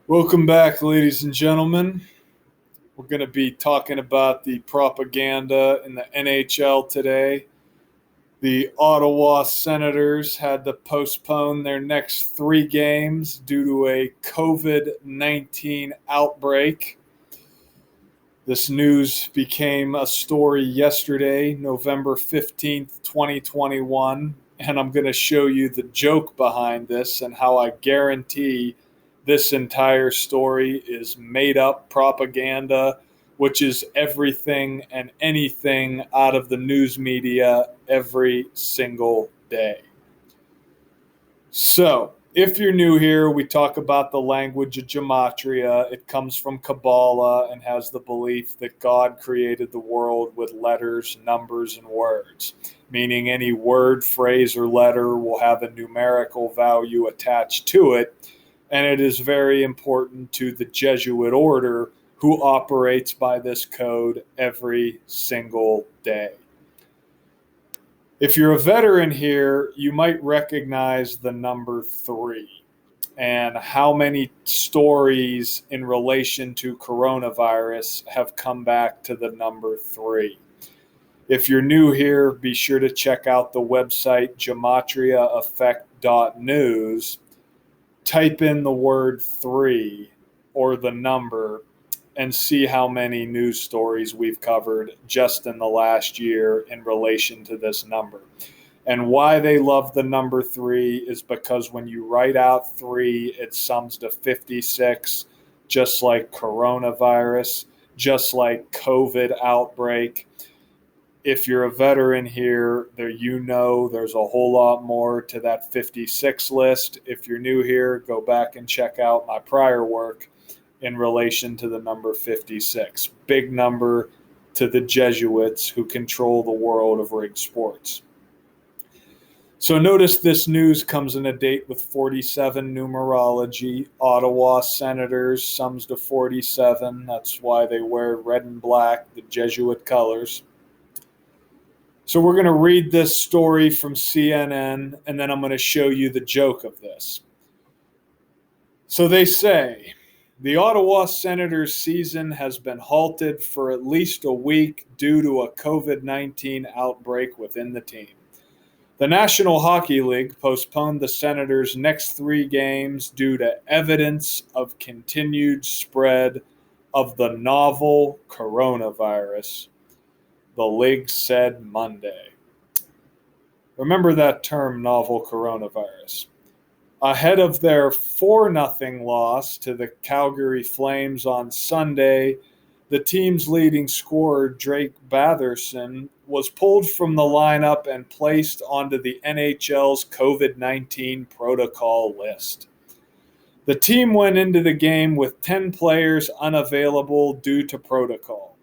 Welcome back, ladies and gentlemen. We're going to be talking about the propaganda in the NHL today. The Ottawa Senators had to postpone their next 3 games due to a COVID-19 outbreak. This news became a story yesterday, November 15th, 2021, and I'm going to show you the joke behind this and how I guarantee this entire story is made up propaganda, which is everything and anything out of the news media every single day. So, if you're new here, we talk about the language of gematria. It comes from Kabbalah and has the belief that God created the world with letters, numbers, and words, meaning any word, phrase, or letter will have a numerical value attached to it. And it is very important to the Jesuit order who operates by this code every single day. If you're a veteran here, you might recognize the number 3 and how many stories in relation to coronavirus have come back to the number 3. If you're new here, be sure to check out the website gematriaeffect.news. Type in the word 3 or the number and see how many news stories we've covered just in the last year in relation to this number. And why they love the number 3 is because when you write out 3, it sums to 56, just like coronavirus, just like Covid-Outbreak. If you're a veteran here, there's a whole lot more to that 56 list. If you're new here, go back and check out my prior work in relation to the number 56. Big number to the Jesuits who control the world of rigged sports. So notice this news comes in a date with 47 numerology. Ottawa Senators sums to 47. That's why they wear red and black, the Jesuit colors. So we're going to read this story from CNN, and then I'm going to show you the joke of this. So they say, the Ottawa Senators season has been halted for at least a week due to a COVID-19 outbreak within the team. The National Hockey League postponed the Senators' next 3 games due to evidence of continued spread of the novel coronavirus, the league said Monday. Remember that term, novel coronavirus. Ahead of their 4-0 loss to the Calgary Flames on Sunday, the team's leading scorer, Drake Batherson, was pulled from the lineup and placed onto the NHL's COVID-19 protocol list. The team went into the game with 10 players unavailable due to protocol.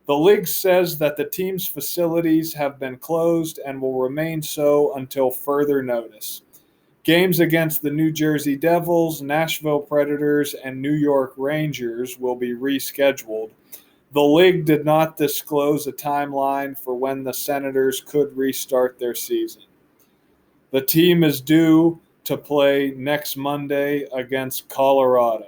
The league says that the team's facilities have been closed and will remain so until further notice. Games against the New Jersey Devils, Nashville Predators, and New York Rangers will be rescheduled. The league did not disclose a timeline for when the Senators could restart their season. The team is due to play next Monday against Colorado.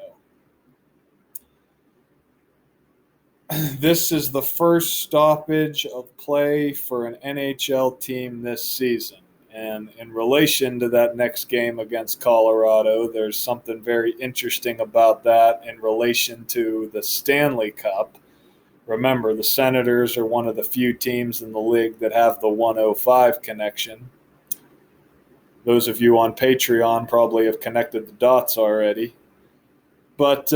This is the first stoppage of play for an NHL team this season. And in relation to that next game against Colorado, there's something very interesting about that in relation to the Stanley Cup. Remember, the Senators are one of the few teams in the league that have the 105 connection. Those of you on Patreon probably have connected the dots already. But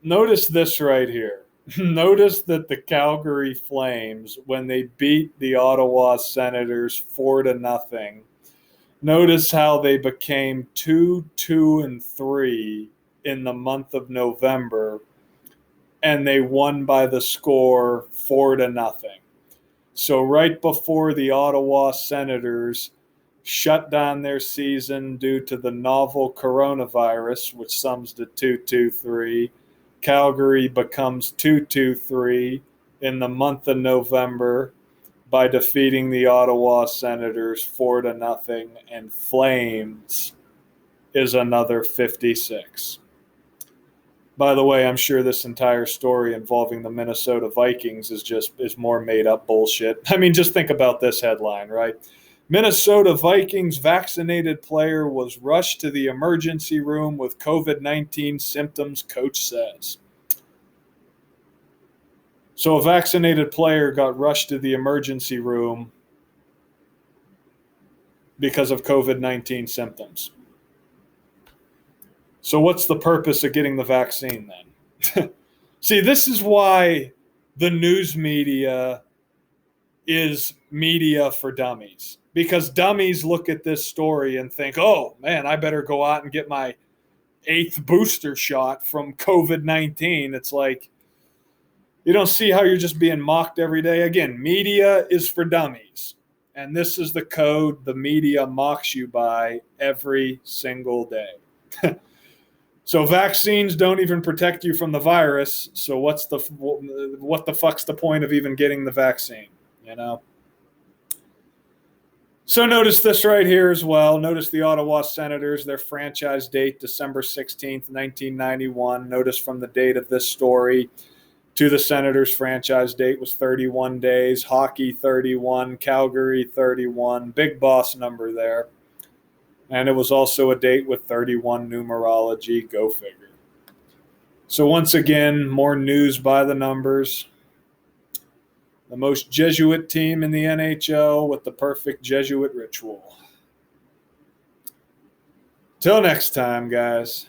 notice this right here. Notice that the Calgary Flames, when they beat the Ottawa Senators 4-0, notice how they became 2-2-3 in the month of November, and they won by the score 4-0. So right before the Ottawa Senators shut down their season due to the novel coronavirus, which sums to 2-2-3, Calgary becomes 2-2-3 in the month of November by defeating the Ottawa Senators 4-0, and Flames is another 56. By the way, I'm sure this entire story involving the Minnesota Vikings is more made up bullshit. I mean, just think about this headline, right? Minnesota Vikings vaccinated player was rushed to the emergency room with COVID-19 symptoms, coach says. So a vaccinated player got rushed to the emergency room because of COVID-19 symptoms. So what's the purpose of getting the vaccine then? See, this is why the news media is media for dummies. Because dummies look at this story and think, oh, man, I better go out and get my 8th booster shot from COVID-19. It's like, you don't see how you're just being mocked every day. Again, media is for dummies. And this is the code the media mocks you by every single day. So vaccines don't even protect you from the virus. So what the fuck's the point of even getting the vaccine, you know? So notice this right here as well. Notice the Ottawa Senators, their franchise date, December 16th, 1991. Notice from the date of this story to the Senators' franchise date was 31 days. Hockey, 31. Calgary, 31. Big boss number there. And it was also a date with 31 numerology. Go figure. So once again, more news by the numbers. The most Jesuit team in the NHL with the perfect Jesuit ritual. Till next time, guys.